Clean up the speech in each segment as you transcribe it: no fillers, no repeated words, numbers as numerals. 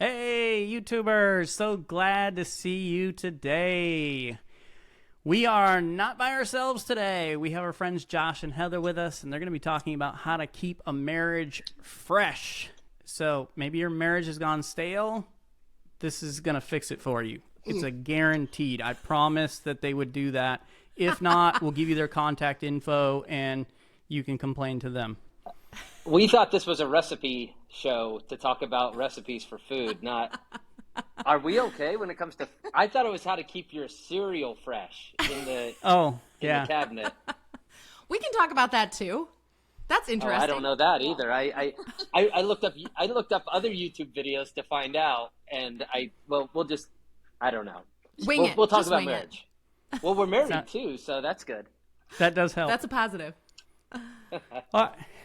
Hey, YouTubers! So glad to see you today. We are not by ourselves today. We have our friends Josh and Heather with us, and they're going to be talking about how to keep a marriage fresh. So maybe your marriage has gone stale. This is going to fix it for you. It's a guaranteed. I promise that they would do that. If not, we'll give you their contact info, and you can complain to them. We thought this was a recipe show to talk about recipes for food, not are we okay when it comes to I thought it was how to keep your cereal fresh in the the cabinet. We can talk about that too. That's interesting. I don't know that either. I looked up other YouTube videos to find out, and we'll just I don't know. We'll talk about marriage. Well, we're married too, so that's good. That does help. That's a positive.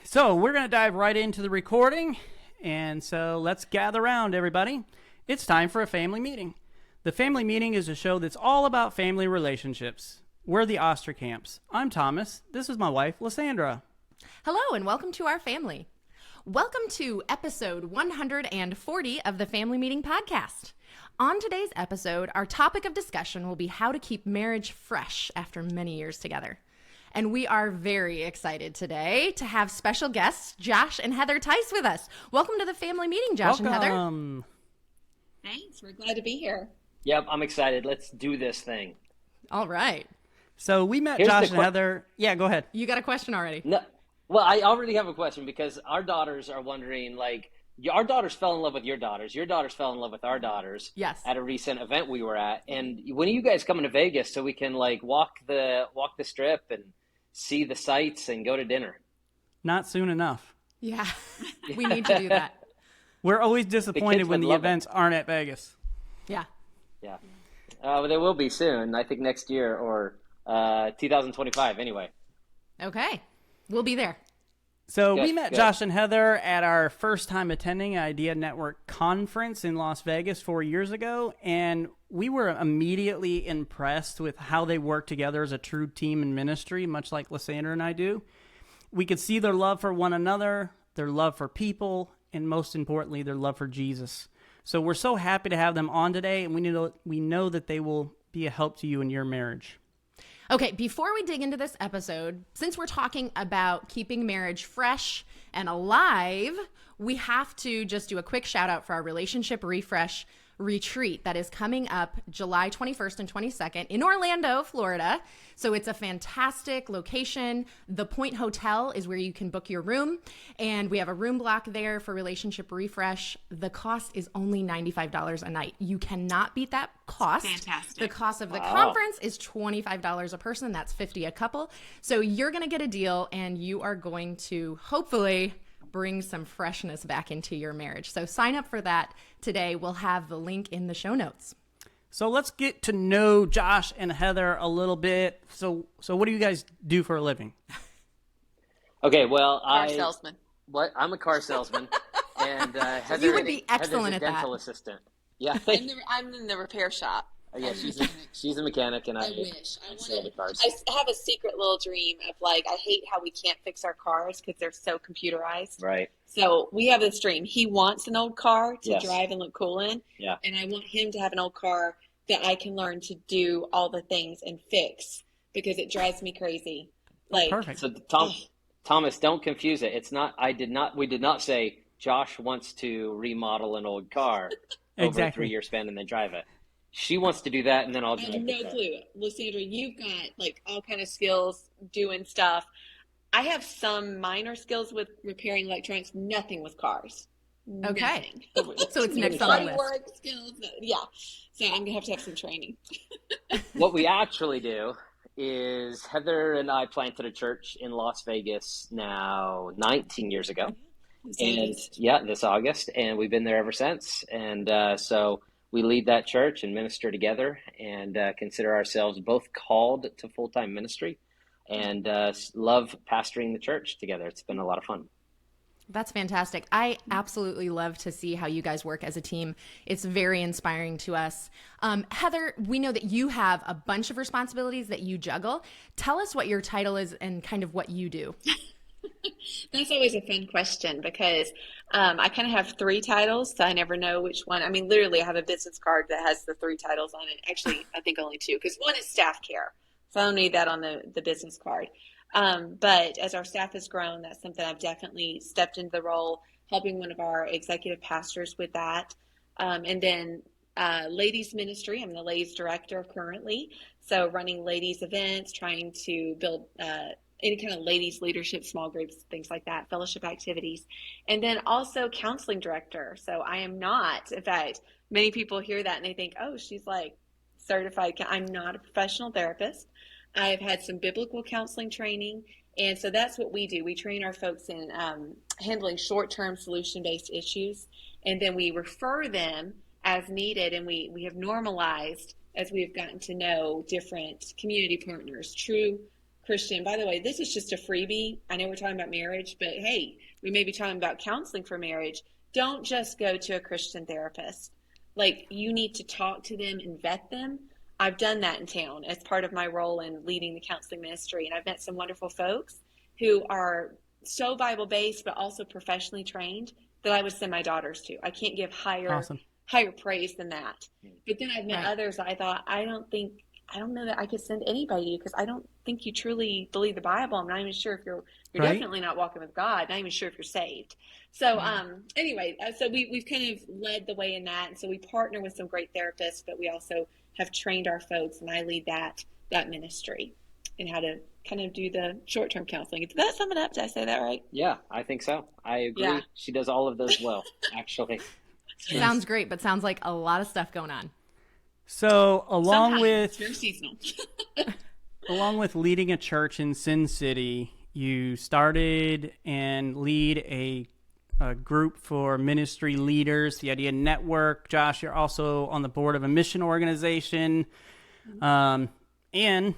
So we're going to dive right into the recording. And so let's gather around, everybody. It's time for a family meeting. The Family Meeting is a show that's all about family relationships. We're the Osterkamps. I'm Thomas. This is my wife, Lysandra. Hello, and welcome to our family. Welcome to episode 140 of the Family Meeting podcast. On today's episode, our topic of discussion will be how to keep marriage fresh after many years together. And we are very excited today to have special guests, Josh and Heather Teis, with us. Welcome to the Family Meeting, Josh and Heather. Thanks. We're glad to be here. Yep, I'm excited. Let's do this thing. All right. So we met Josh and Heather. Yeah, go ahead. You got a question already? No, well, I already have a question because our daughters are wondering, our daughters fell in love with your daughters. Your daughters fell in love with our daughters. Yes. At a recent event we were at. And when are you guys coming to Vegas so we can walk the strip and see the sights and go to dinner? Not soon enough. Yeah, we need to do that. We're always disappointed when the events aren't at Vegas. Yeah. Yeah. But they will be soon, I think next year or 2025 anyway. Okay. We'll be there. So we met Josh and Heather at our first time attending Idea Network conference in Las Vegas 4 years ago, and we were immediately impressed with how they work together as a true team in ministry, much like Lysandra and I do. We could see their love for one another, their love for people, and most importantly, their love for Jesus. So we're so happy to have them on today, and we know that they will be a help to you in your marriage. Okay, before we dig into this episode, since we're talking about keeping marriage fresh and alive, we have to just do a quick shout out for our Relationship Refresh retreat that is coming up July 21st and 22nd in Orlando, Florida. So it's a fantastic location. The Point Hotel is where you can book your room, and we have a room block there for Relationship Refresh. The cost is only $95 a night. You cannot beat that cost. Fantastic. The cost of the conference is $25 a person. That's $50 a couple. So you're going to get a deal, and you are going to hopefully bring some freshness back into your marriage. So sign up for that today. We'll have the link in the show notes. So let's get to know Josh and Heather a little bit. So what do you guys do for a living? Okay, well, Car salesman. I'm a car salesman, and Heather, You would be excellent Heather's a at dental that. assistant. Yeah, I'm in the repair shop. yeah, she's a mechanic, and I wish. I sell the cars. I have a secret little dream of I hate how we can't fix our cars because they're so computerized. Right. So we have this dream. He wants an old car to Yes. drive and look cool in. Yeah. And I want him to have an old car that I can learn to do all the things and fix because it drives me crazy. Perfect. So Thomas, don't confuse it. It's not. We did not say Josh wants to remodel an old car over a 3-year span and then drive it. She wants to do that, and then I'll I drive have no the car. clue. Lysandra, you've got all kind of skills doing stuff. I have some minor skills with repairing electronics, nothing with cars. Okay. Nothing. So it's next on the Body list. work skills, yeah. So I'm going to have some training. What we actually do is Heather and I planted a church in Las Vegas now 19 years ago. And this August, and we've been there ever since. And so we lead that church and minister together and consider ourselves both called to full-time ministry and love pastoring the church together. It's been a lot of fun. That's fantastic. I absolutely love to see how you guys work as a team. It's very inspiring to us. Heather, we know that you have a bunch of responsibilities that you juggle. Tell us what your title is and kind of what you do. That's always a fun question because I kind of have three titles, so I never know which one. I mean, literally, I have a business card that has the three titles on it. Actually, I think only two because one is staff care, so I don't need that on the business card. But as our staff has grown, that's something I've definitely stepped into the role, helping one of our executive pastors with that. And then ladies ministry, I'm the ladies director currently. So running ladies events, trying to build any kind of ladies leadership, small groups, things like that, fellowship activities. And then also counseling director. So I am not, in fact, many people hear that and they think, oh, she's like certified. I'm not a professional therapist. I've had some biblical counseling training. And so that's what we do. We train our folks in handling short-term solution-based issues. And then we refer them as needed. And we have normalized as we have gotten to know different community partners, true Christian. By the way, this is just a freebie. I know we're talking about marriage, but hey, we may be talking about counseling for marriage. Don't just go to a Christian therapist. Like, you need to talk to them and vet them. I've done that in town as part of my role in leading the counseling ministry. And I've met some wonderful folks who are so Bible-based, but also professionally trained that I would send my daughters to. I can't give higher praise than that. But then I've met others that I thought, I don't know that I could send anybody to you because I don't think you truly believe the Bible. I'm not even sure if you're definitely not walking with God. Not even sure if you're saved. So anyway, so we've kind of led the way in that. And so we partner with some great therapists, but we also have trained our folks, and I lead that ministry and how to kind of do the short-term counseling. Did that sum it up? Did I say that right? Yeah, I think so. I agree. Yeah. She does all of those well, actually. Sounds great, but sounds like a lot of stuff going on. So along it's very seasonal. along with leading a church in Sin City, you started and lead a group for ministry leaders, the Idea Network. Josh, you're also on the board of a mission organization, and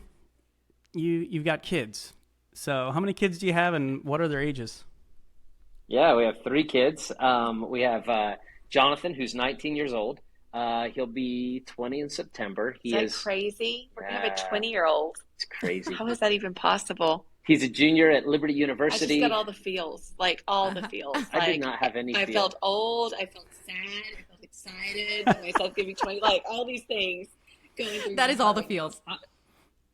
you've got kids. So how many kids do you have, and what are their ages? Yeah, we have 3 kids. We have Jonathan, who's 19 years old. He'll be 20 in September. Is that crazy? We're going to have a 20-year-old. It's crazy. How is that even possible? He's a junior at Liberty University. I just got all the feels, like all the feels. I did not have any feels. I felt old. I felt sad. I felt excited. Myself giving 20, like all these things going through. That is all the feels.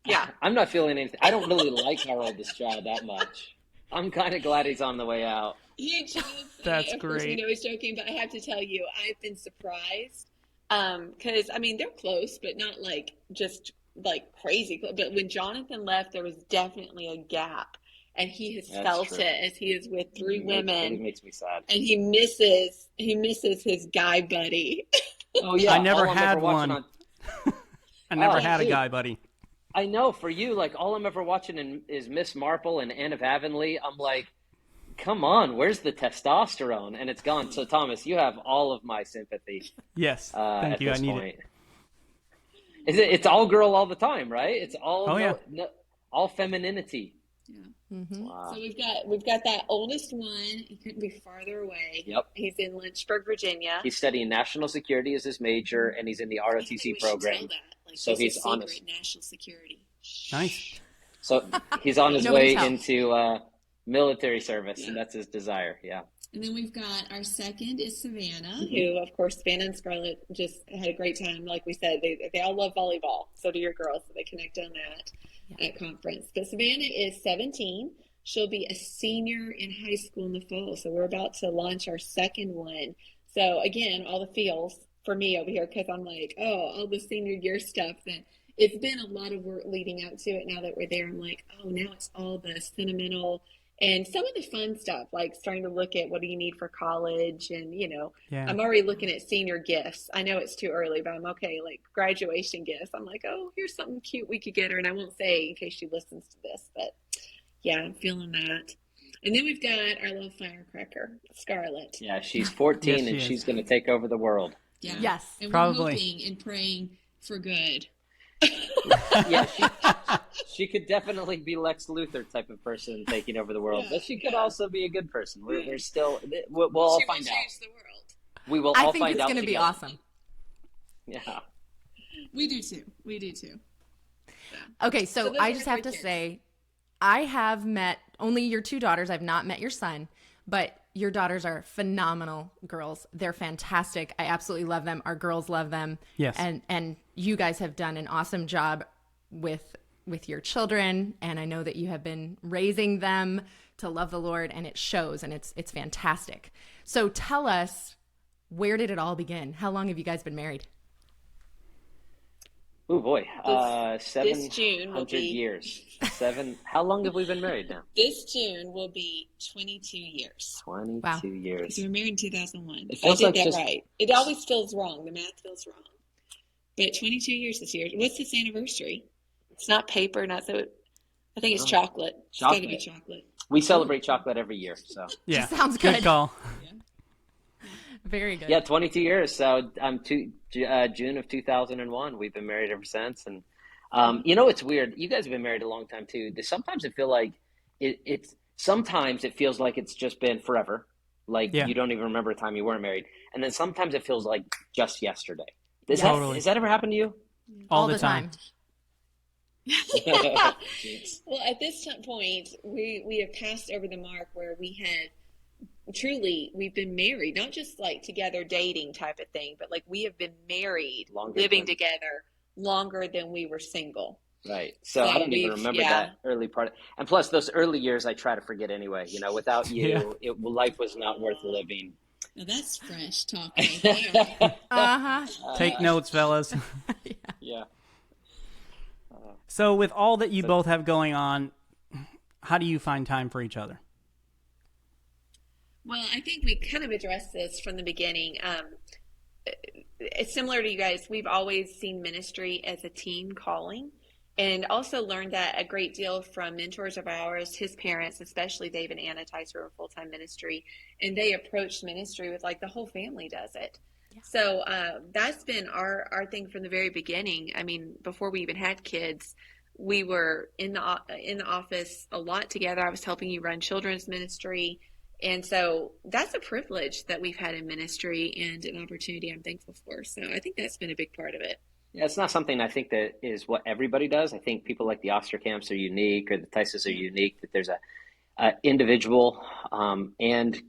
Yeah. I'm not feeling anything. I don't really like our oldest child that much. I'm kind of glad he's on the way out. He and Jonathan, that's of great. course, we know he's joking, but I have to tell you, I've been surprised. Because, I mean, they're close, but not like just like crazy. But when Jonathan left, there was definitely a gap. And he has felt it as he is with 3 women. It makes me sad. And he misses his guy buddy. Oh, yeah. I never had one. I never had a guy buddy. I know. For you, like, all I'm ever watching is Miss Marple and Anne of Avonlea. I'm like, come on, where's the testosterone? And it's gone. So, Thomas, you have all of my sympathy. Yes, thank you. I need it. It's all girl all the time, right? It's all all femininity. Yeah. Mm-hmm. Wow. So we've got that oldest one. He couldn't be farther away. Yep. He's in Lynchburg, Virginia. He's studying national security as his major, and he's in the ROTC program. So he's on national security. Nice. So he's on his way into military service, and that's his desire. Yeah. And then we've got our second is Savannah, who, of course, Savannah and Scarlett just had a great time. Like we said, they all love volleyball. So do your girls. So they connect on that at conference. But Savannah is 17. She'll be a senior in high school in the fall. So we're about to launch our second one. So again, all the feels for me over here, because I'm like, oh, all the senior year stuff. That it's been a lot of work leading out to it. Now that we're there, I'm like, oh, now it's all the sentimental and some of the fun stuff, like starting to look at what do you need for college. And, I'm already looking at senior gifts. I know it's too early, but I'm okay. Like graduation gifts. I'm like, oh, here's something cute we could get her. And I won't say in case she listens to this, but yeah, I'm feeling that. And then we've got our little firecracker, Scarlett. Yeah, she's 14 and she's going to take over the world. Yeah. Yes, and probably. We're hoping and praying for good. Yeah, she could definitely be Lex Luthor type of person taking over the world, but she could also be a good person. We're still, we'll all find out. Change the world. We will all find out. I think it's going to be awesome. Yeah. We do too. Yeah. Okay, so I just have to say, I have met only your two daughters. I've not met your son, but your daughters are phenomenal girls. They're fantastic. I absolutely love them. Our girls love them. Yes. And you guys have done an awesome job with your children, and I know that you have been raising them to love the Lord, and it shows, and it's fantastic. So tell us, where did it all begin? How long have you guys been married? Oh boy, this June will 700 be years. How long have we been married now? This June will be 22 years. 22 Wow. years. Because we were married in 2001. It I feels did like that just- right. It always feels wrong. The math feels wrong. But 22 years this year. What's this anniversary? It's not paper, not so. I think it's chocolate. It's got to be chocolate. We celebrate chocolate every year, so. Yeah. Sounds good. Good call. Very good. Yeah, 22 years. So June of 2001. We've been married ever since. And it's weird. You guys have been married a long time too. Sometimes it feel like sometimes it feels like it's just been forever. Like you don't even remember a time you weren't married. And then sometimes it feels like just yesterday. Has that ever happened to you? All the time. Well, at this point, we have passed over the mark where we've been married, not just like together dating type of thing, but like we have been married, living together longer than we were single. Right. So I don't even remember that early part. And plus those early years I try to forget anyway. Without you, life was not worth living. Now that's fresh talk right there. Take notes, fellas. Yeah. So with all that you both have going on, how do you find time for each other? Well, I think we kind of addressed this from the beginning. It's similar to you guys. We've always seen ministry as a team calling, and also learned that a great deal from mentors of ours, his parents, especially Dave and Anna Teis, who are in full-time ministry, and they approach ministry with like the whole family does it. Yeah. So that's been our thing from the very beginning. I mean, before we even had kids, we were in the office a lot together. I was helping you run children's ministry. And so that's a privilege that we've had in ministry and an opportunity I'm thankful for. So I think that's been a big part of it. Yeah, it's not something I think that is what everybody does. I think people like the Osterkamps are unique, or the Teises are unique, that there's a individual and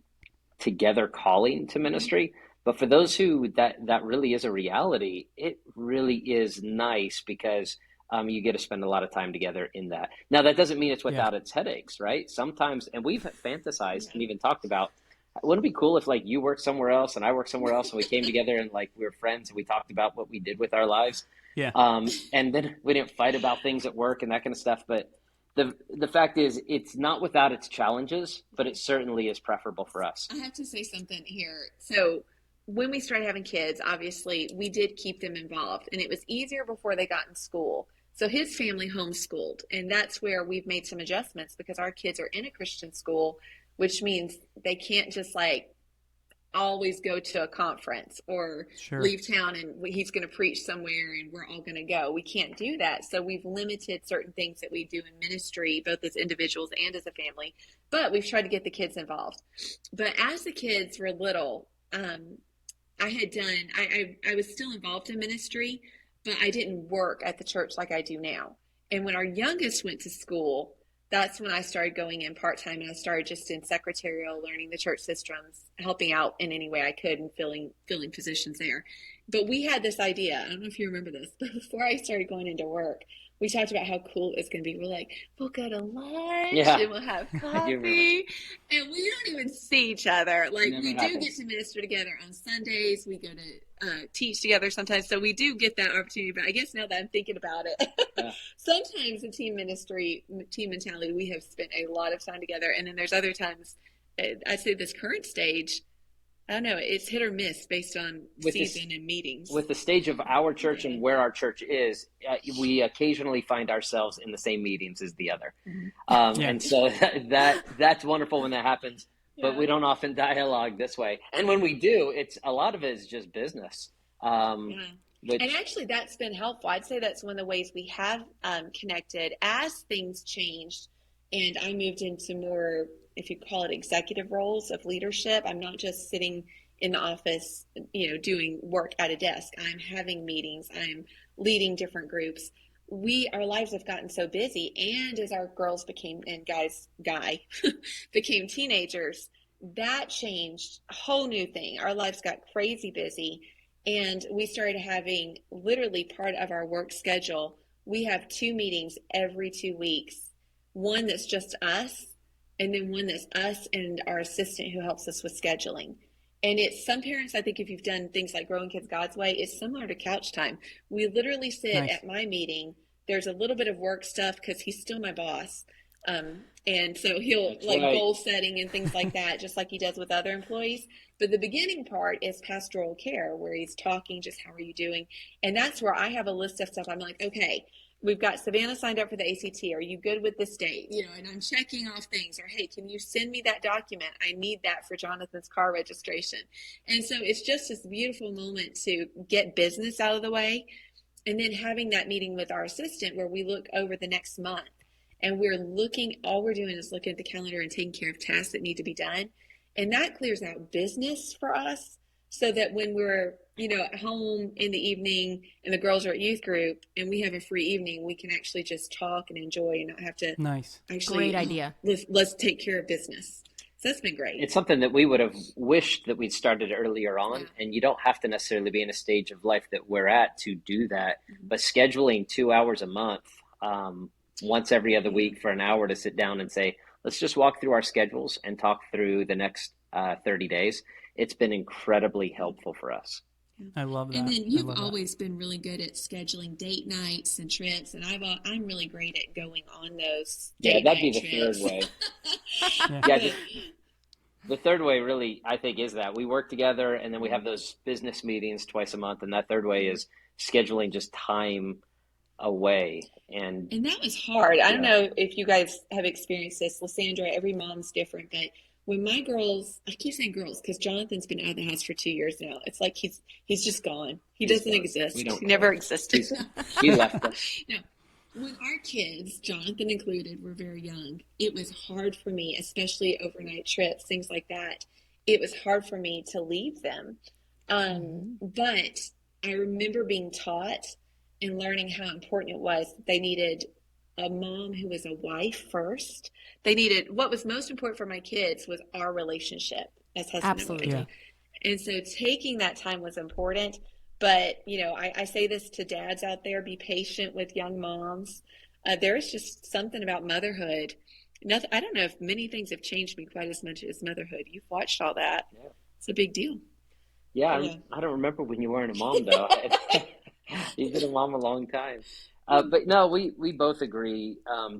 together calling to ministry. But for those who that really is a reality, it really is nice because you get to spend a lot of time together in that. Now, that doesn't mean it's without its headaches, right? Sometimes, and we've fantasized and even talked about, wouldn't it be cool if like you worked somewhere else and I worked somewhere else and we came together and like we were friends and we talked about what we did with our lives. Yeah. And then we didn't fight about things at work and that kind of stuff. But the fact is, it's not without its challenges, but it certainly is preferable for us. I have to say something here. So when we started having kids, obviously we did keep them involved, and it was easier before they got in school. So his family homeschooled, and that's where we've made some adjustments because our kids are in a Christian school, which means they can't just like always go to a conference or leave town and he's going to preach somewhere and we're all going to go. We can't do that. So we've limited certain things that we do in ministry, both as individuals and as a family, but we've tried to get the kids involved. But as the kids were little, I was still involved in ministry, but I didn't work at the church like I do now. And when our youngest went to school, that's when I started going in part-time, and I started just in secretarial, learning the church systems, helping out in any way I could and filling positions there. But we had this idea, I don't know if you remember this, but before I started going into work, we talked about how cool it was going to be. We're like, we'll go to lunch and we'll have coffee, and we don't even see each other. Like we do get to minister together on Sundays. We go to teach together sometimes, so we do get that opportunity. But I guess now that I'm thinking about it, sometimes in team ministry, team mentality, we have spent a lot of time together, and then there's other times. I'd say this current stage, I don't know, it's hit or miss based on season and meetings. With the stage of our church and where our church is, we occasionally find ourselves in the same meetings as the other. And so that's wonderful when that happens, but we don't often dialogue this way. And when we do, a lot of it is just business. And actually that's been helpful. I'd say that's one of the ways we have connected as things changed and I moved into more, if you call it executive roles of leadership. I'm not just sitting in the office, doing work at a desk. I'm having meetings. I'm leading different groups. our lives have gotten so busy, and as our girls became, and guy became teenagers, that changed a whole new thing. Our lives got crazy busy, and we started having literally part of our work schedule. We have 2 meetings every 2 weeks, one that's just us, and then one that's us and our assistant who helps us with scheduling. And it's, some parents, I think if you've done things like Growing Kids God's Way, it's similar to couch time. We literally sit Nice. at my meeting. There's a little bit of work stuff because he's still my boss. And so he'll That's like right. goal setting and things like that, just like he does with other employees. But the beginning part is pastoral care, where he's talking, just how are you doing? And that's where I have a list of stuff. I'm like, okay, we've got Savannah signed up for the ACT. Are you good with this date? You know, and I'm checking off things. Or, hey, can you send me that document? I need that for Jonathan's car registration. And so it's just this beautiful moment to get business out of the way. And then having that meeting with our assistant where we look over the next month, and we're looking, all we're doing is looking at the calendar and taking care of tasks that need to be done. And that clears out business for us, so that when we're, you know, at home in the evening and the girls are at youth group and we have a free evening, we can actually just talk and enjoy and not have to Nice. actually, Great idea. Let's take care of business. So that's been great. It's something that we would have wished that we'd started earlier on, Yeah. and you don't have to necessarily be in a stage of life that we're at to do that. But scheduling 2 hours a month, once every other week for an hour to sit down and say, let's just walk through our schedules and talk through the next 30 days. It's been incredibly helpful for us. I love that. And then I you've love that. always been really good at scheduling date nights and trips, and I'm really great at going on those Yeah, date that'd be night the trips. third way. Yeah. Yeah, the third way really, I think, is that we work together and then we have those business meetings twice a month. And that third way is scheduling just time away. And And that was Hard. I don't Yeah. know if you guys have experienced this, Lysandra. Every mom's different, but when my girls, I keep saying girls because Jonathan's been out of the house for 2 years now. It's like he's just gone. He He's doesn't gone. exist. We don't He never care. existed. he left us. no. When our kids, Jonathan included, were very young, it was hard for me, Especially overnight trips, things like that. It was hard for me to leave them. But I remember being taught and learning how important it was that they needed a mom who was a wife first. They needed, what was most important for my kids was our relationship as husband Absolutely. and wife. And so taking that time was important. But, you know, I say this to dads out there, be patient with young moms. There's just something about motherhood. Nothing, I don't know if many things have changed me quite as much as motherhood. You've watched all that. Yeah. It's a big deal. Yeah, Yeah. I don't remember when you weren't a mom, though. You've been a mom a long time. But no, we both agree.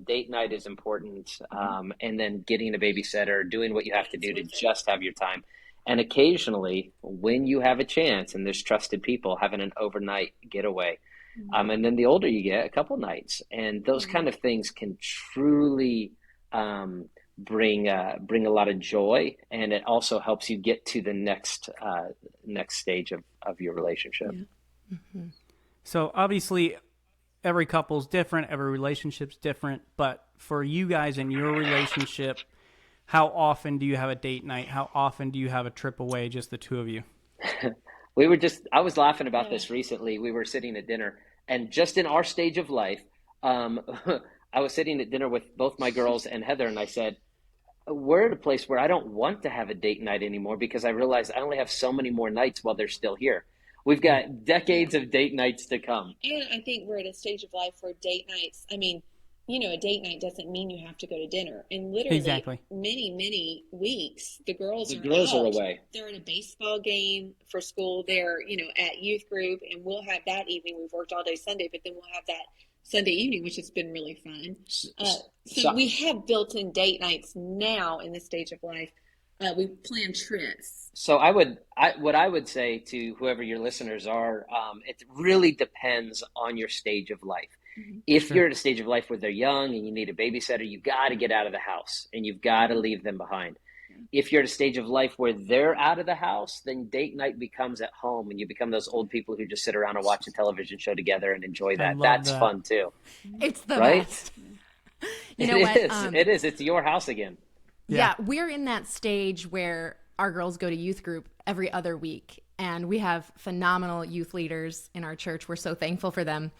Date night is important. And then getting a babysitter, doing what you have to do to just have your time. And occasionally, when you have a chance and there's trusted people, having an overnight getaway. And then the older you get, a couple nights. And those kind of things can truly bring a lot of joy. And it also helps you get to the next stage of your relationship. So obviously, every couple's different, every relationship's different. But for you guys in your relationship, how often do you have a date night? How often do you have a trip away, just the two of you? I was laughing about this recently. We were sitting at dinner, and just in our stage of life, I was sitting at dinner with both my girls and Heather, and I said, we're at a place where I don't want to have a date night anymore because I realize I only have so many more nights while they're still here. We've got decades of date nights to come. And I think we're at a stage of life where date nights, I mean, you know, a date night doesn't mean you have to go to dinner. And literally Exactly. many weeks, the girls The girls are away. They're at a baseball game for school. They're, you know, at youth group, and we'll have that evening. We've worked all day Sunday, but then we'll have that Sunday evening, which has been really fun. So we have built-in date nights now in this stage of life. We plan trips. So what I would say to whoever your listeners are, it really depends on your stage of life. If you're at a stage of life where they're young and you need a babysitter, you got to get out of the house and you've got to leave them behind. If you're at a stage of life where they're out of the house, then date night becomes at home and you become those old people who just sit around and watch a television show together and enjoy that. That's that. fun too. It's the Right? best. You know what? It is. It's your house again. Yeah, we're in that stage where our girls go to youth group every other week, and we have phenomenal youth leaders in our church. We're so thankful for them.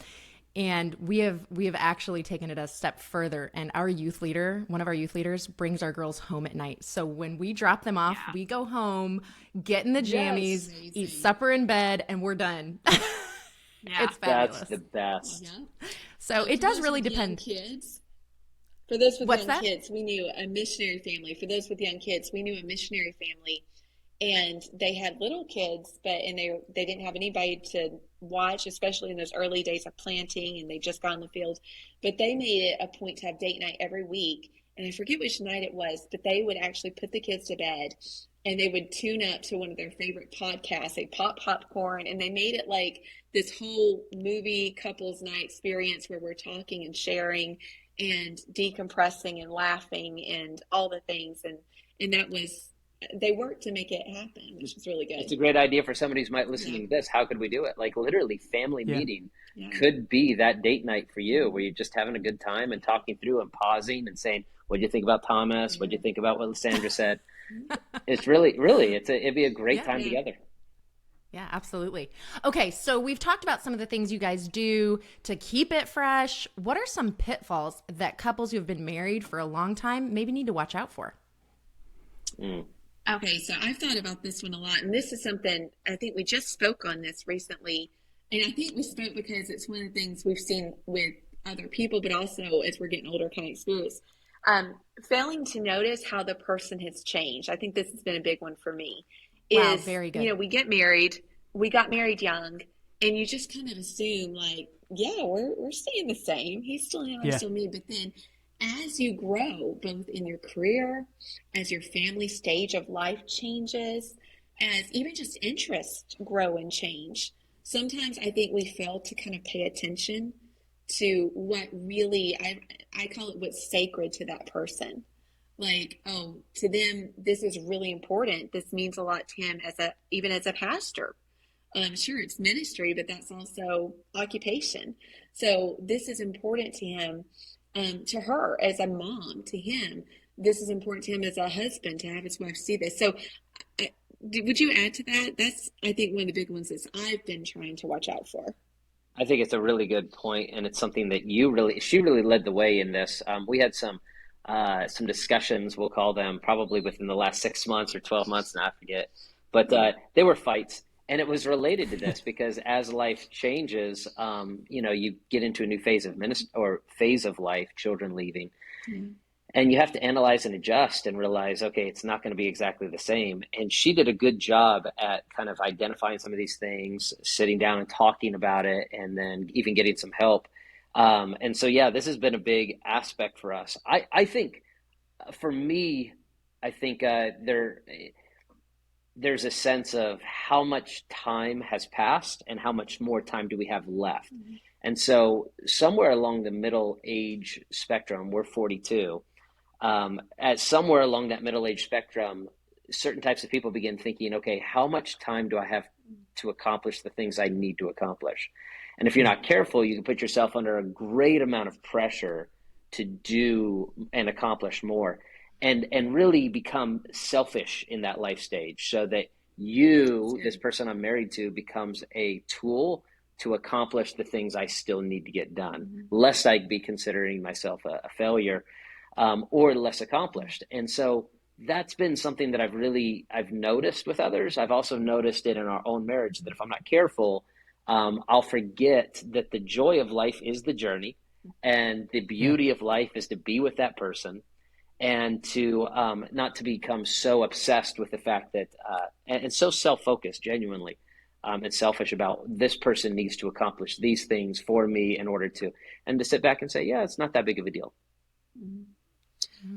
And we have actually taken it a step further. And our youth leader, one of our youth leaders, brings our girls home at night. So when we drop them off, we go home, get in the jammies, eat supper in bed, and we're done. It's fabulous. That's the best. Yeah. So it does really depend. Kids. For those with What's young that? kids, we knew a missionary family. For those with young kids, we knew a missionary family, and they had little kids, and they didn't have anybody to watch, especially in those early days of planting, and they just got in the field. But they made it a point to have date night every week, and I forget which night it was, but they would actually put the kids to bed, and they would tune up to one of their favorite podcasts. They pop popcorn, and they made it like this whole movie couples night experience where we're talking and sharing and decompressing and laughing and all the things. And that was, they worked to make it happen, which is really good. It's a great idea for somebody who might listen to this. How could we do it? Like literally family meeting could be that date night for you where you're just having a good time and talking through and pausing and saying, what do you think about Thomas? What do you think about what Lysandra said? It's really, it'd be a great time together. Yeah, absolutely. Okay, so we've talked about some of the things you guys do to keep it fresh. What are some pitfalls that couples who have been married for a long time maybe need to watch out for? Okay, so I've thought about this one a lot, and this is something, I think we just spoke on this recently, and I think we spoke because it's one of the things we've seen with other people, but also as we're getting older kind of experience. Failing to notice how the person has changed. I think this has been a big one for me. Wow, very good. You know, we got married young, and you just kind of assume like, yeah, we're staying the same. He's still him, I'm still me. But then as you grow, both in your career, as your family stage of life changes, as even just interests grow and change, sometimes I think we fail to kind of pay attention to what really, I call it what's sacred to that person. Like, oh, to them, this is really important. This means a lot to him even as a pastor. Sure, it's ministry, but that's also occupation. So this is important to him, to her as a mom, to him. This is important to him as a husband, to have his wife see this. So would you add to that? That's, I think, one of the big ones that I've been trying to watch out for. I think it's a really good point, and it's something that she really led the way in this. We had some discussions, we'll call them, probably within the last 6 months or 12 months, now I forget. But they were fights, and it was related to this because as life changes, you get into a new phase of life, children leaving, and you have to analyze and adjust and realize, okay, it's not going to be exactly the same. And she did a good job at kind of identifying some of these things, sitting down and talking about it, and then even getting some help. And so, this has been a big aspect for us. I think for me, there's a sense of how much time has passed and how much more time do we have left. Mm-hmm. And so somewhere along the middle age spectrum, we're 42. At somewhere along that middle age spectrum, certain types of people begin thinking, okay, how much time do I have to accomplish the things I need to accomplish? And if you're not careful, you can put yourself under a great amount of pressure to do and accomplish more and really become selfish in that life stage so that this person I'm married to, becomes a tool to accomplish the things I still need to get done, lest I be considering myself a failure or less accomplished. And so that's been something that I've noticed with others. I've also noticed it in our own marriage that if I'm not careful, I'll forget that the joy of life is the journey and the beauty of life is to be with that person and to not to become so obsessed with the fact that and so self-focused, genuinely, and selfish about this person needs to accomplish these things for me in order to sit back and say, it's not that big of a deal.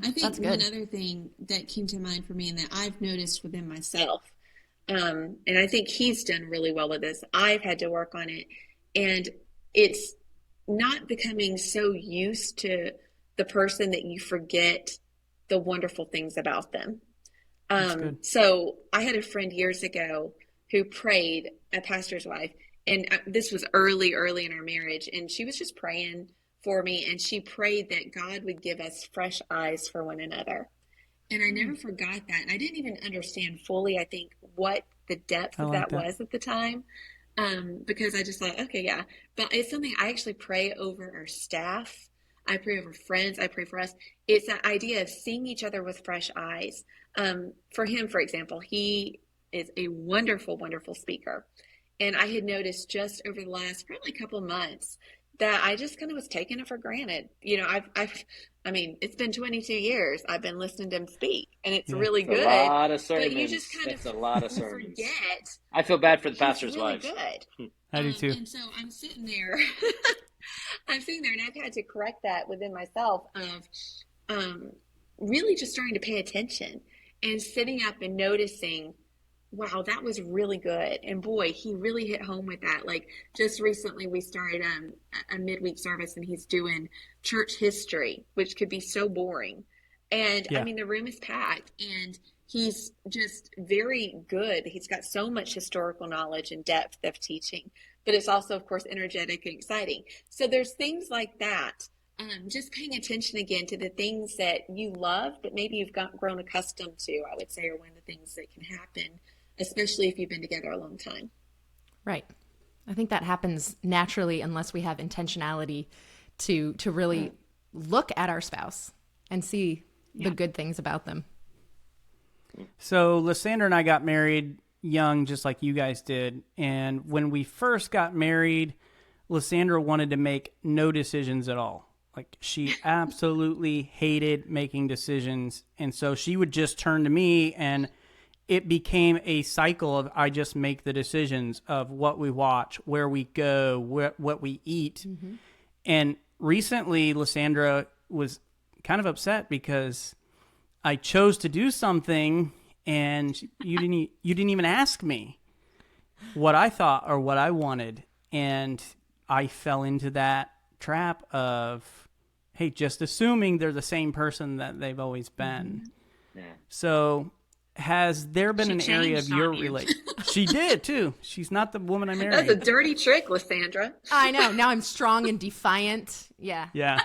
I think one other thing that came to mind for me and that I've noticed within myself, and I think he's done really well with this. I've had to work on it, and it's not becoming so used to the person that you forget the wonderful things about them. So I had a friend years ago who prayed, a pastor's wife, and this was early in our marriage, and she was just praying for me, and she prayed that God would give us fresh eyes for one another. And I never forgot that. And I didn't even understand fully, I think, what the depth of that was at the time. because I just thought, okay, yeah. But it's something I actually pray over our staff. I pray over friends. I pray for us. It's that idea of seeing each other with fresh eyes. For him, for example, he is a wonderful, wonderful speaker. And I had noticed just over the last probably couple months that I just kind of was taking it for granted. You know, I mean, it's been 22 years I've been listening to him speak, and it's really It's good. a lot of sermons. But you just kind That's of a lot of sermons. forget. I feel bad for the He's pastor's really wives. good. I do too. And so I'm sitting there. I'm sitting there, and I've had to correct that within myself of really just starting to pay attention and sitting up and noticing, wow, that was really good. And boy, he really hit home with that. Like just recently we started a midweek service, and he's doing church history, which could be so boring. And I mean, the room is packed, and he's just very good. He's got so much historical knowledge and depth of teaching, but it's also, of course, energetic and exciting. So there's things like that. Just paying attention again to the things that you love, but maybe you've grown accustomed to, I would say, are one of the things that can happen, especially if you've been together a long time. Right. I think that happens naturally unless we have intentionality to really look at our spouse and see the good things about them. So Lysandra and I got married young, just like you guys did. And when we first got married, Lysandra wanted to make no decisions at all. Like she absolutely hated making decisions. And so she would just turn to me, and it became a cycle of I just make the decisions of what we watch, where we go, what we eat. Mm-hmm. And recently Lysandra was kind of upset because I chose to do something and you didn't even ask me what I thought or what I wanted. And I fell into that trap of, hey, just assuming they're the same person that they've always been. Yeah. So has there been an area of your relationship? She did too. She's not the woman I married. That's a dirty trick, Lysandra. I know. Now I'm strong and defiant. Yeah. Yeah.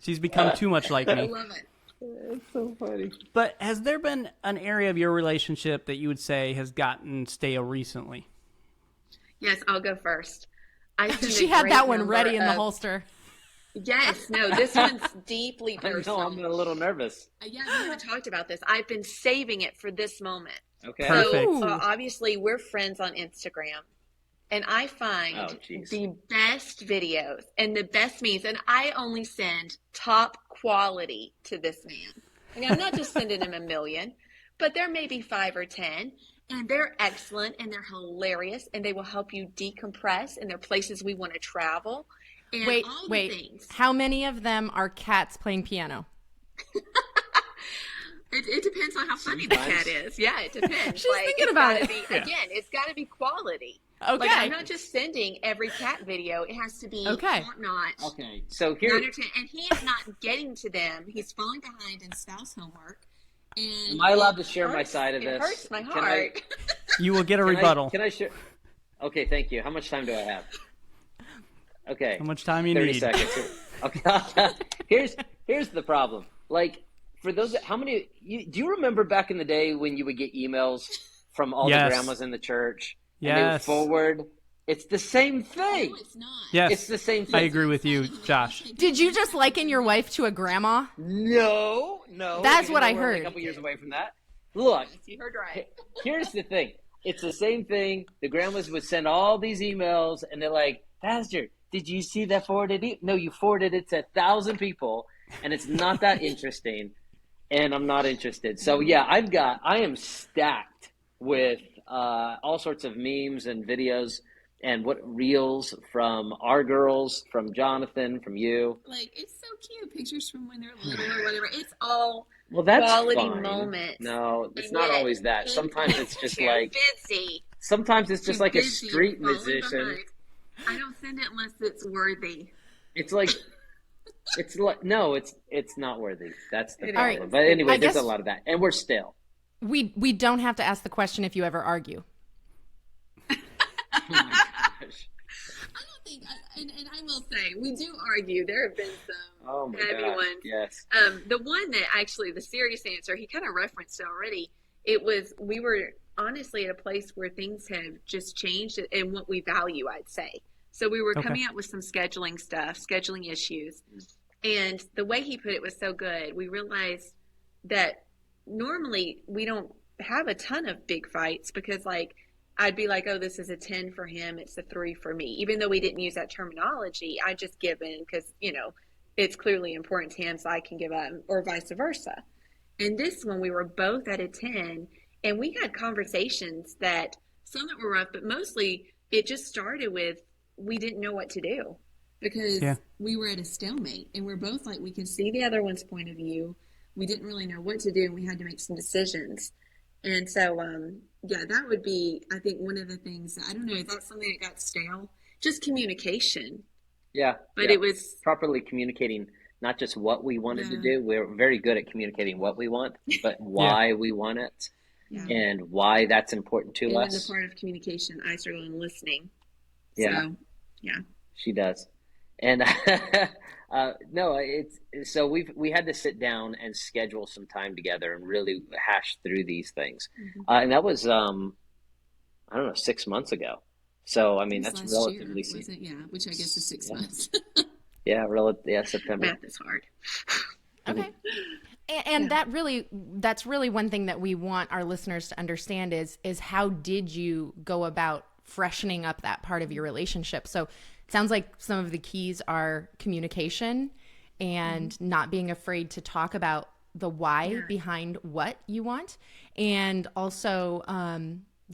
She's become too much like me. I love it. It's so funny. But has there been an area of your relationship that you would say has gotten stale recently? Yes, I'll go first. She had that one ready in the holster. Yes, no, this one's deeply personal. I'm a little nervous. Yeah, we haven't talked about this. I've been saving it for this moment. Okay. Perfect. So obviously we're friends on Instagram, and I find the best videos and the best memes, and I only send top quality to this man. I mean, I'm not just sending him a million, but there may be 5 or 10, and they're excellent and they're hilarious, and they will help you decompress, and they're places we want to travel. And wait. Things. How many of them are cats playing piano? It depends on how funny the cat is. Yeah, it depends. She's thinking about it. Again, it's got to be quality. Okay. Like, I'm not just sending every cat video. It has to be top-notch. Okay. So here... And he is not getting to them. He's falling behind in spouse homework. And am I allowed to share my side of this? It hurts my heart. You will get a rebuttal. Can I share? Okay, thank you. How much time do I have? Okay. How much time you 30 need? 30 seconds. Okay. Here's the problem. Like, for those, do you remember back in the day when you would get emails from all the grandmas in the church? Yes. And they would forward. It's the same thing. No, it's not. Yes. It's the same thing. I agree with you, Josh. Did you just liken your wife to a grandma? No. That's what I we're heard. only a couple years away from that. Look. You heard right. Here's the thing. It's the same thing. The grandmas would send all these emails, and they're like, Pastor, did you see that forwarded? No, you forwarded it to 1,000 people, and it's not that interesting, and I'm not interested. So yeah, I am stacked with all sorts of memes and videos and reels from our girls, from Jonathan, from you. Like, it's so cute. Pictures from when they're little or whatever. It's all that's quality fine. moments. No, it's not always that. Sometimes it's just like busy. Sometimes it's just like a street musician. I don't send it unless it's worthy. It's like no, it's not worthy. That's the problem. Right. But anyway, there's a lot of that, and we're stale. We don't have to ask the question if you ever argue. Oh my gosh. I don't think, and I will say, we do argue. There have been some heavy ones. Yes. The one that actually, the serious answer, he kind of referenced it already. It was, we were honestly at a place where things have just changed in what we value, I'd say. So we were coming up with some scheduling stuff, scheduling issues. And the way he put it was so good. We realized that normally we don't have a ton of big fights because like I'd be like, oh, this is a 10 for him. It's a 3 for me. Even though we didn't use that terminology, I just give in because, you know, it's clearly important to him so I can give up or vice versa. And this one, we were both at a 10 and we had conversations that some that were rough, but mostly it just started with we didn't know what to do because we were at a stalemate and we're both like, we can see the other one's point of view. We didn't really know what to do and we had to make some decisions. And so, that would be, I think, one of the things, I don't know, is that something that got stale? Just communication. Yeah. But it was properly communicating not just what we wanted to do. We're very good at communicating what we want, but why we want it and why that's important to us. And the part of communication, I struggle in listening. Yeah. So, she does. And no, so we had to sit down and schedule some time together and really hash through these things. And that was, I don't know, 6 months ago. So, I mean, that's relatively year, was it? Yeah, which I guess is 6 months. September. Math is hard. Okay. And that's really one thing that we want our listeners to understand is how did you go about freshening up that part of your relationship? So it sounds like some of the keys are communication and not being afraid to talk about the why behind what you want, and also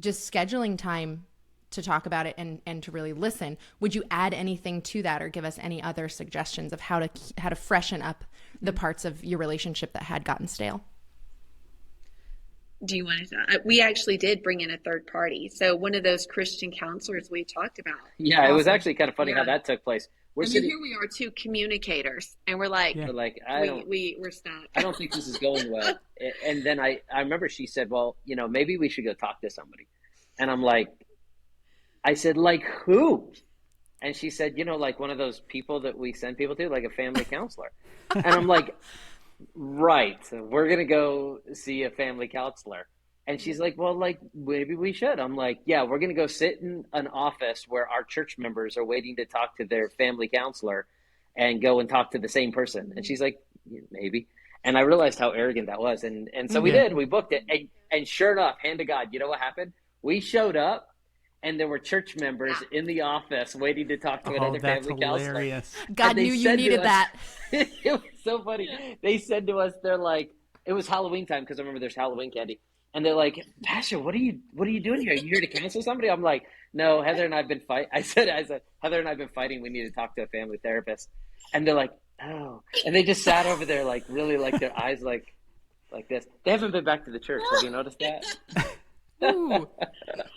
just scheduling time to talk about it and to really listen. Would you add anything to that or give us any other suggestions of how to freshen up the parts of your relationship that had gotten stale? Do you want to? We actually did bring in a third party. So one of those Christian counselors we talked about. Yeah, awesome. It was actually kind of funny how that took place. Here we are, two communicators, and we're like, we're stuck. I don't think this is going well. And then I remember she said, well, you know, maybe we should go talk to somebody. And I said, like who? And she said, you know, like one of those people that we send people to, like a family counselor. And I'm like, right, we're going to go see a family counselor. And she's like, well, like, maybe we should. I'm like, yeah, we're going to go sit in an office where our church members are waiting to talk to their family counselor and go and talk to the same person. And she's like, yeah, maybe. And I realized how arrogant that was. And so we did. We booked it. And sure enough, hand to God, you know what happened? We showed up. And there were church members in the office waiting to talk to another family counselor. God knew you needed that. It was so funny. They said to us, they're like, it was Halloween time because I remember there's Halloween candy. And they're like, Pastor, what are you doing here? Are you here to counsel somebody? I'm like, no, Heather and I've been fighting. I said, Heather and I've been fighting. We need to talk to a family therapist. And they're like, oh. And they just sat over there like really like their eyes like this. They haven't been back to the church. Have you noticed that? Ooh,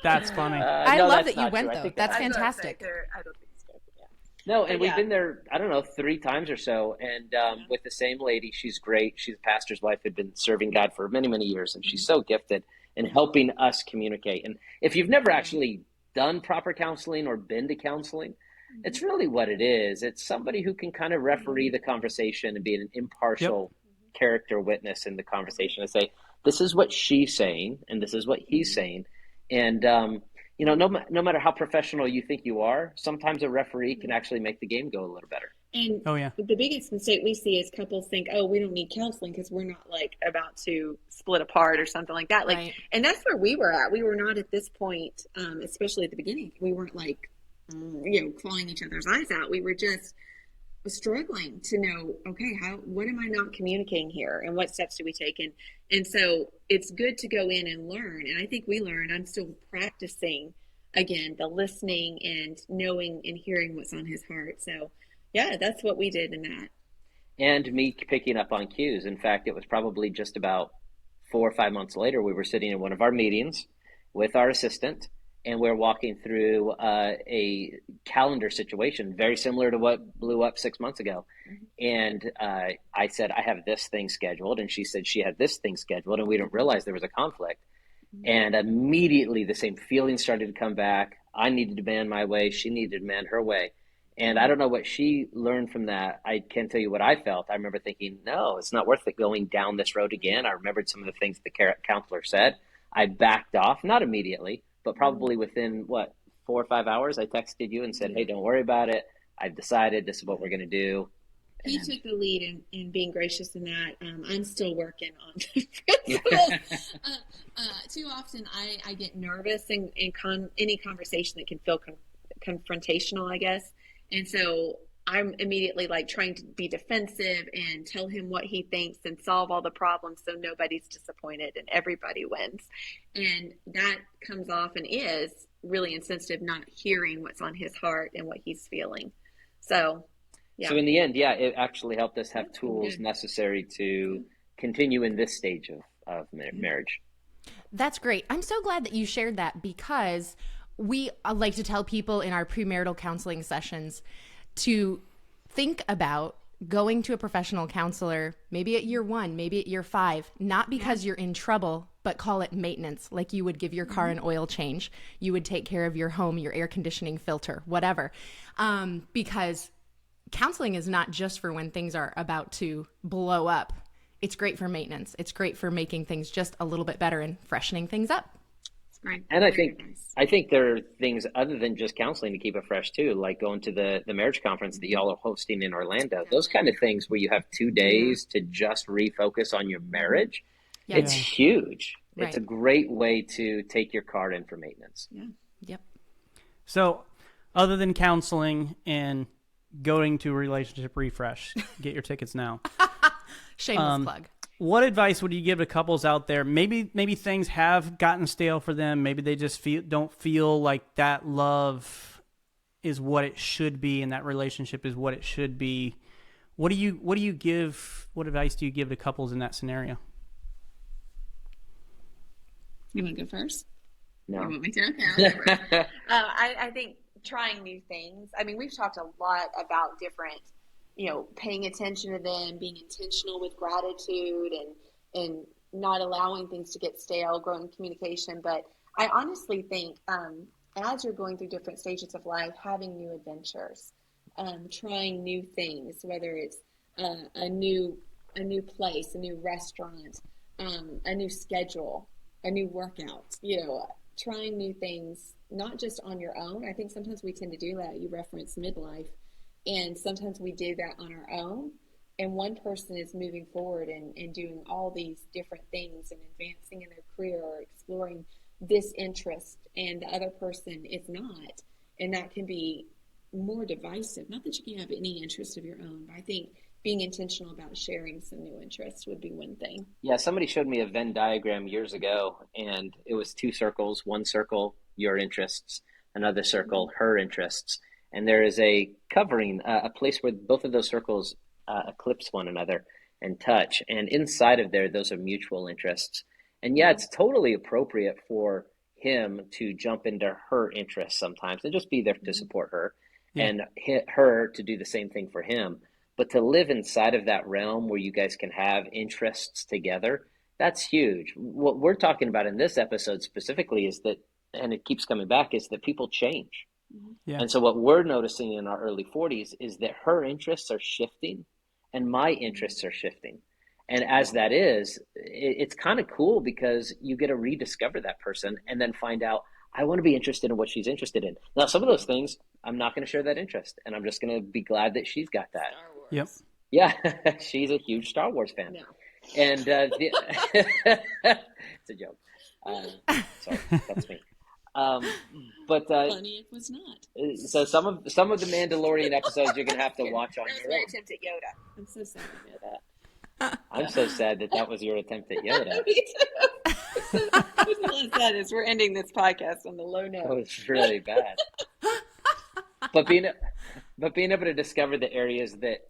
that's funny. I love that you went, though. That's fantastic. I don't think so. Yeah. No, and we've been there, I don't know, 3 times or so. And with the same lady, she's great. She's a pastor's wife, had been serving God for many, many years. And she's so gifted in helping us communicate. And if you've never actually done proper counseling or been to counseling, it's really what it is. It's somebody who can kind of referee the conversation and be an impartial character witness in the conversation and say, this is what she's saying, and this is what he's saying. And, you know, no matter how professional you think you are, sometimes a referee can actually make the game go a little better. And the biggest mistake we see is couples think, oh, we don't need counseling because we're not like about to split apart or something like that. Like, and that's where we were at. We were not at this point, especially at the beginning. We weren't like, clawing each other's eyes out. We were just struggling to know, okay, what am I not communicating here, and what steps do we take? And so it's good to go in and learn. And I think we learned. I'm still practicing again the listening and knowing and hearing what's on his heart. So that's what we did in that. And me picking up on cues. In fact, it was probably just about 4 or 5 months later, we were sitting in one of our meetings with our assistant, and we're walking through a calendar situation, very similar to what blew up 6 months ago. And I said, I have this thing scheduled. And she said she had this thing scheduled. And we didn't realize there was a conflict. And immediately the same feelings started to come back. I needed to demand my way. She needed to demand her way. And I don't know what she learned from that. I can't tell you what I felt. I remember thinking, no, it's not worth it going down this road again. I remembered some of the things the counselor said. I backed off, not immediately, but probably within 4 or 5 hours, I texted you and said, hey, don't worry about it. I've decided this is what we're going to do. He took the lead in being gracious in that. I'm still working on principles. Too often I get nervous in any conversation that can feel confrontational, I guess. And so I'm immediately like trying to be defensive and tell him what he thinks and solve all the problems so nobody's disappointed and everybody wins. And that comes off and is really insensitive, not hearing what's on his heart and what he's feeling. So, yeah. So in the end, it actually helped us have tools necessary to continue in this stage of marriage. That's great. I'm so glad that you shared that, because we like to tell people in our premarital counseling sessions to think about going to a professional counselor, maybe at year 1, maybe at year 5, not because you're in trouble, but call it maintenance. Like you would give your car an oil change. You would take care of your home, your air conditioning filter, whatever. Because counseling is not just for when things are about to blow up. It's great for maintenance. It's great for making things just a little bit better and freshening things up. Right. And I think there are things other than just counseling to keep it fresh too, like going to the marriage conference that y'all are hosting in Orlando. Those kind of things where you have 2 days to just refocus on your marriage. Yeah. It's huge. Right. It's a great way to take your car in for maintenance. Yeah. Yep. So other than counseling and going to a relationship refresh, get your tickets now. Shameless plug. What advice would you give to couples out there? Maybe things have gotten stale for them. Maybe they just don't feel like that love is what it should be, and that relationship is what it should be. What advice do you give to couples in that scenario? You want to go first? No. You want me to? Yeah. I think trying new things. I mean, we've talked a lot about different, paying attention to them, being intentional with gratitude and not allowing things to get stale, growing communication. But I honestly think as you're going through different stages of life, having new adventures, trying new things, whether it's a new place, a new restaurant, a new schedule, a new workout, trying new things, not just on your own. I think sometimes we tend to do that. You referenced midlife. And sometimes we do that on our own. And one person is moving forward and doing all these different things and advancing in their career or exploring this interest, and the other person is not. And that can be more divisive. Not that you can have any interest of your own, but I think being intentional about sharing some new interests would be one thing. Yeah, somebody showed me a Venn diagram years ago, and it was 2 circles. One circle, your interests, another circle, her interests. And there is a covering, a place where both of those circles eclipse one another and touch. And inside of there, those are mutual interests. And it's totally appropriate for him to jump into her interests sometimes and just be there to support her, and her to do the same thing for him. But to live inside of that realm where you guys can have interests together, that's huge. What we're talking about in this episode specifically is that, and it keeps coming back, is that people change. Yeah. And so what we're noticing in our early 40s is that her interests are shifting and my interests are shifting. And as that is, it's kind of cool because you get to rediscover that person and then find out, I want to be interested in what she's interested in. Now, some of those things, I'm not going to share that interest, and I'm just going to be glad that she's got that. Star Wars. Yep. Yeah, she's a huge Star Wars fan. No. And it's a joke. Sorry, that's me. But funny it was not. So some of the Mandalorian episodes you're gonna have to watch on That was your my own. attempt at Yoda. I'm so sad to know that. I'm so sad that was your attempt at Yoda. Me too. What's really sad is we're ending this podcast on the low note. Oh, it's really bad. But being able to discover the areas that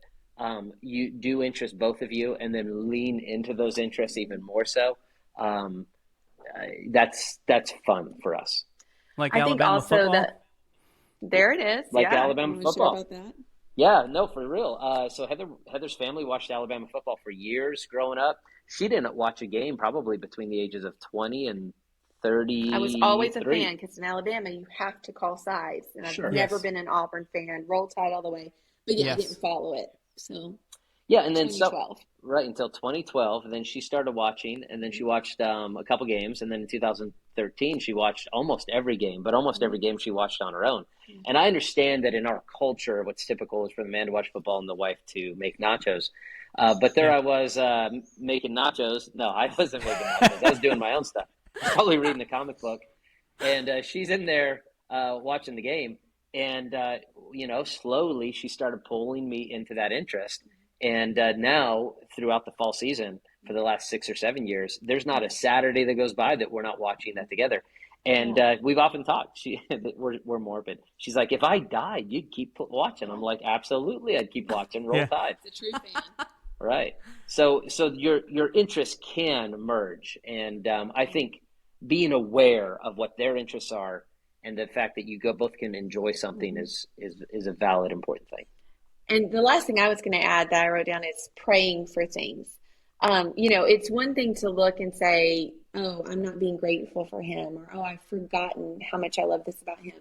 you do interest both of you, and then lean into those interests even more so, that's fun for us. Like I Alabama think also football? that there it is. Like yeah. Alabama Can we football. share about that? Yeah, no, for real. So Heather's family watched Alabama football for years growing up. She didn't watch a game probably between the ages of 20 and 30. I was always a fan because in Alabama you have to call sides, and I've never been an Auburn fan. Roll Tide all the way, but I didn't follow it. So yeah, and then right until 2012. And then she started watching, and then she watched a couple games. And then in 2013, she watched almost every game, but almost every game she watched on her own. And I understand that in our culture, what's typical is for the man to watch football and the wife to make nachos. But there I was making nachos. No, I wasn't making nachos. I was doing my own stuff. Probably reading a comic book. And she's in there watching the game. And, slowly she started pulling me into that interest. And now, throughout the fall season, for the last 6 or 7 years, there's not a Saturday that goes by that we're not watching that together. And we've often talked. We're morbid. She's like, if I died, you'd keep watching. I'm like, absolutely, I'd keep watching. Roll Tide. It's a true fan. Right. So your interests can merge, and I think being aware of what their interests are and the fact that you both can enjoy something is a valid, important thing. And the last thing I was going to add that I wrote down is praying for things. It's one thing to look and say, oh, I'm not being grateful for him, or, oh, I've forgotten how much I love this about him.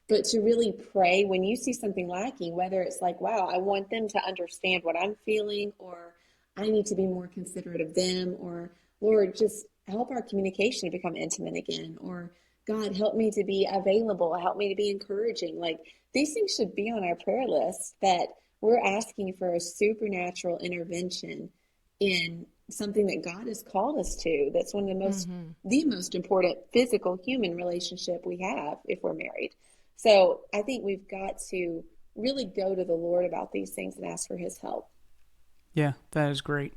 But to really pray when you see something lacking, whether it's like, wow, I want them to understand what I'm feeling, or I need to be more considerate of them, or Lord, just help our communication to become intimate again, or God, help me to be available, help me to be encouraging. Like, these things should be on our prayer list, that we're asking for a supernatural intervention in something that God has called us to. That's one of the most important physical human relationship we have if we're married. So I think we've got to really go to the Lord about these things and ask for his help. Yeah, that is great.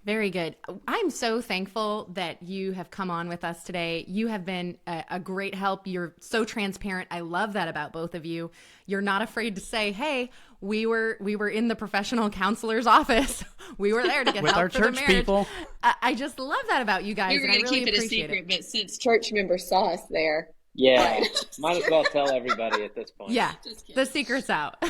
Very good. I'm so thankful that you have come on with us today. You have been a great help. You're so transparent. I love that about both of you. You're not afraid to say, hey, we were in the professional counselor's office. We were there to get with help our for church the marriage. people. I just love that about you guys. We were going to keep it a secret, but since church members saw us there. Yeah, might as well tell everybody at this point. Yeah, the secret's out.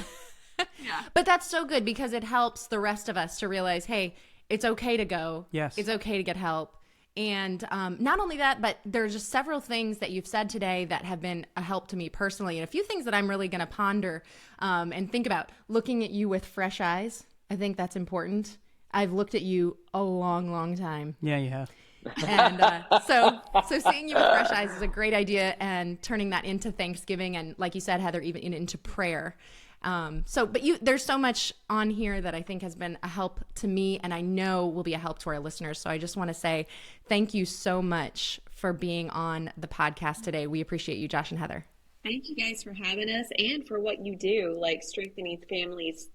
Yeah. But that's so good because it helps the rest of us to realize, hey, it's okay to go. Yes. It's okay to get help. And not only that, but there's just several things that you've said today that have been a help to me personally. And a few things that I'm really going to ponder and think about. Looking at you with fresh eyes, I think that's important. I've looked at you a long, long time. Yeah, you have. And so seeing you with fresh eyes is a great idea, and turning that into Thanksgiving and, like you said, Heather, even into prayer. But there's so much on here that I think has been a help to me, and I know will be a help to our listeners. So I just want to say thank you so much for being on the podcast today. We appreciate you, Josh and Heather. Thank you guys for having us and for what you do, like strengthening families,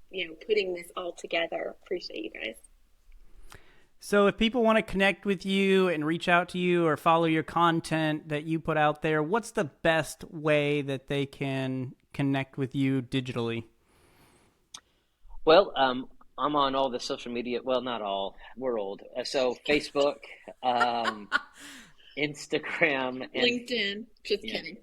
putting this all together. Appreciate you guys. So if people want to connect with you and reach out to you or follow your content that you put out there, what's the best way that they can connect with you digitally? Well, I'm on all the social media. Well, not all. We're old. So Facebook, Instagram, and LinkedIn. Just kidding.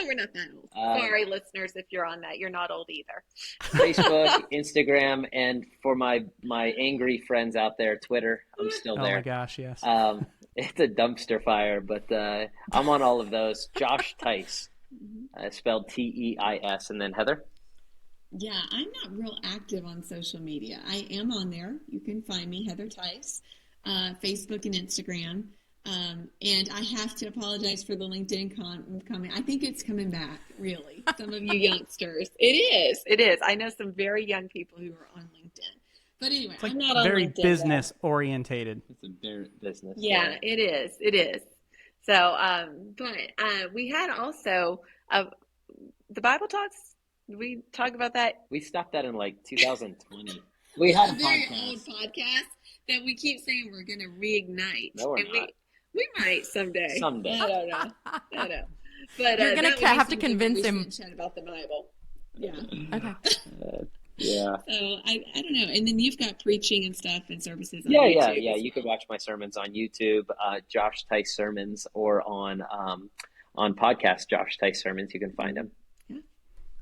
We're not that old. Sorry, listeners, if you're on that. You're not old either. Facebook, Instagram, and for my angry friends out there, Twitter. I'm still there. Oh my gosh, yes. It's a dumpster fire, but I'm on all of those. Josh Teis, spelled Teis, and then Heather. Yeah, I'm not real active on social media. I am on there. You can find me, Heather Teis, Facebook and Instagram. And I have to apologize for the LinkedIn comment. I think it's coming back, really. Some of you youngsters. It is. I know some very young people who are on LinkedIn. But anyway, It's like I'm not on very LinkedIn. business oriented. It's a very business. Yeah, it is. It is. So, but we had also the Bible Talks. Did we talk about that? We stopped that in like 2020. We had A a very podcast. old podcast that we keep saying we're going to reignite. No, we're And not. we might someday. Someday. I don't know. But You're gonna that would be have to something convince we him. should chat about the Bible. Yeah. Okay. Yeah. So I don't know. And then you've got preaching and stuff and services on Yeah. YouTube. You can watch my sermons on YouTube, Josh Teis Sermons, or on podcast, Josh Teis Sermons. You can find them.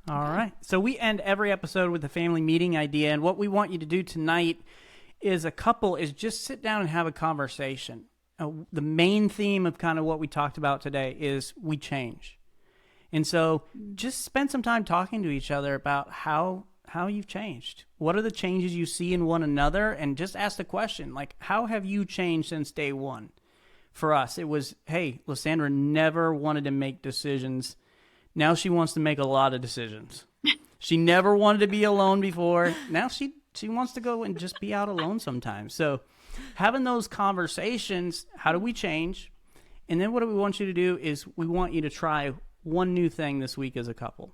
All right. So we end every episode with a family meeting idea. And what we want you to do tonight is just sit down and have a conversation. The main theme of kind of what we talked about today is we change. And so just spend some time talking to each other about how how you've changed. What are the changes you see in one another? And just ask the question, like, how have you changed since day one? For us, it was, hey, Lysandra never wanted to make decisions. Now she wants to make a lot of decisions. She never wanted to be alone before. Now she wants to go and just be out alone sometimes. So having those conversations, how do we change? And then what we want you to do is we want you to try one new thing this week as a couple.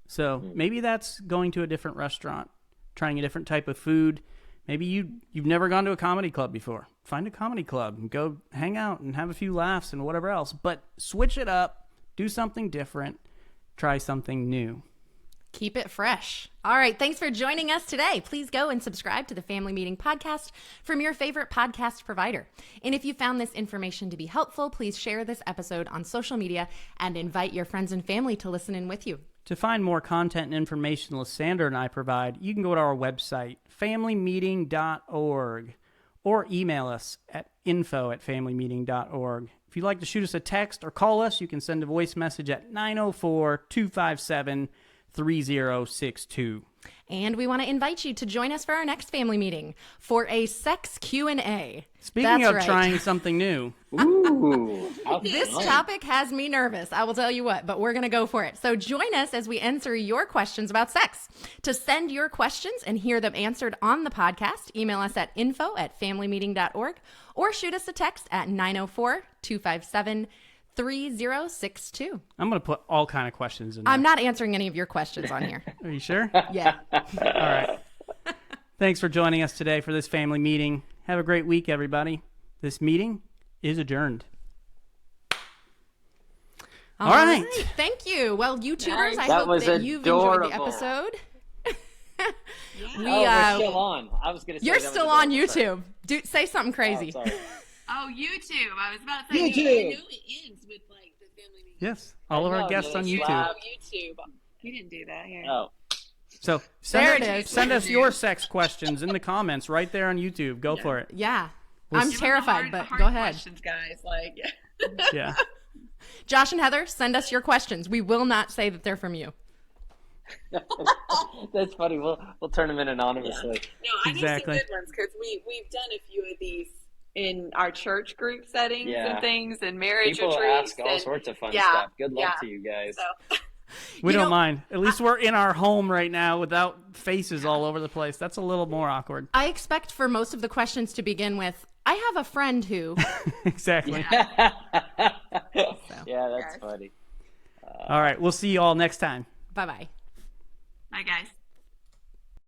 So maybe that's going to a different restaurant, trying a different type of food. Maybe you've never gone to a comedy club before. Find a comedy club and go hang out and have a few laughs and whatever else. But switch it up, do something different, try something new. Keep it fresh. All right. Thanks for joining us today. Please go and subscribe to the Family Meeting Podcast from your favorite podcast provider. And if you found this information to be helpful, please share this episode on social media and invite your friends and family to listen in with you. To find more content and information Lysandra and I provide, you can go to our website, familymeeting.org, or email us at info@familymeeting.org. If you'd like to shoot us a text or call us, you can send a voice message at 904-257-3062. And we want to invite you to join us for our next family meeting for a sex Q&A. Speaking of trying something new. Ooh, This topic has me nervous, I will tell you what, but we're going to go for it. So join us as we answer your questions about sex. To send your questions and hear them answered on the podcast, email us at info@familymeeting.org or shoot us a text at 904-257-3062. I'm going to put all kind of questions in there. I'm not answering any of your questions on here. Are you sure? Yeah. All right. Thanks for joining us today for this family meeting. Have a great week, everybody. This meeting is adjourned. All right. Thank you. Well, YouTubers, I That hope was that you've enjoyed the adorable. episode. we're still on. I was going to say You're that was still on adorable. YouTube. Say something crazy. Oh, sorry. Oh, YouTube. I was about to say, YouTube. I know it ends with like the family meeting. Yes. All of our know, guests yeah, on it's YouTube. loud. YouTube. You didn't do that. Here. Oh, So There it is. send us your sex questions in the comments right there on YouTube. Go for it. Yeah. I'm Give them terrified, the but hard go ahead. Questions, guys. Like, Yeah. Josh and Heather, send us your questions. We will not say that they're from you. that's funny. We'll turn them in anonymously. no, I Exactly. know some good ones because we've done a few of these in our church group settings Yeah. and things and marriage People retreats. ask all and, sorts of fun yeah, stuff. Good luck yeah. to you guys. So, We You don't know- mind. At least we're in our home right now without faces all over the place. That's a little more awkward. I expect for most of the questions to begin with, I have a friend who. Exactly. Yeah, that's funny. All right. We'll see you all next time. Bye-bye. bye, guys.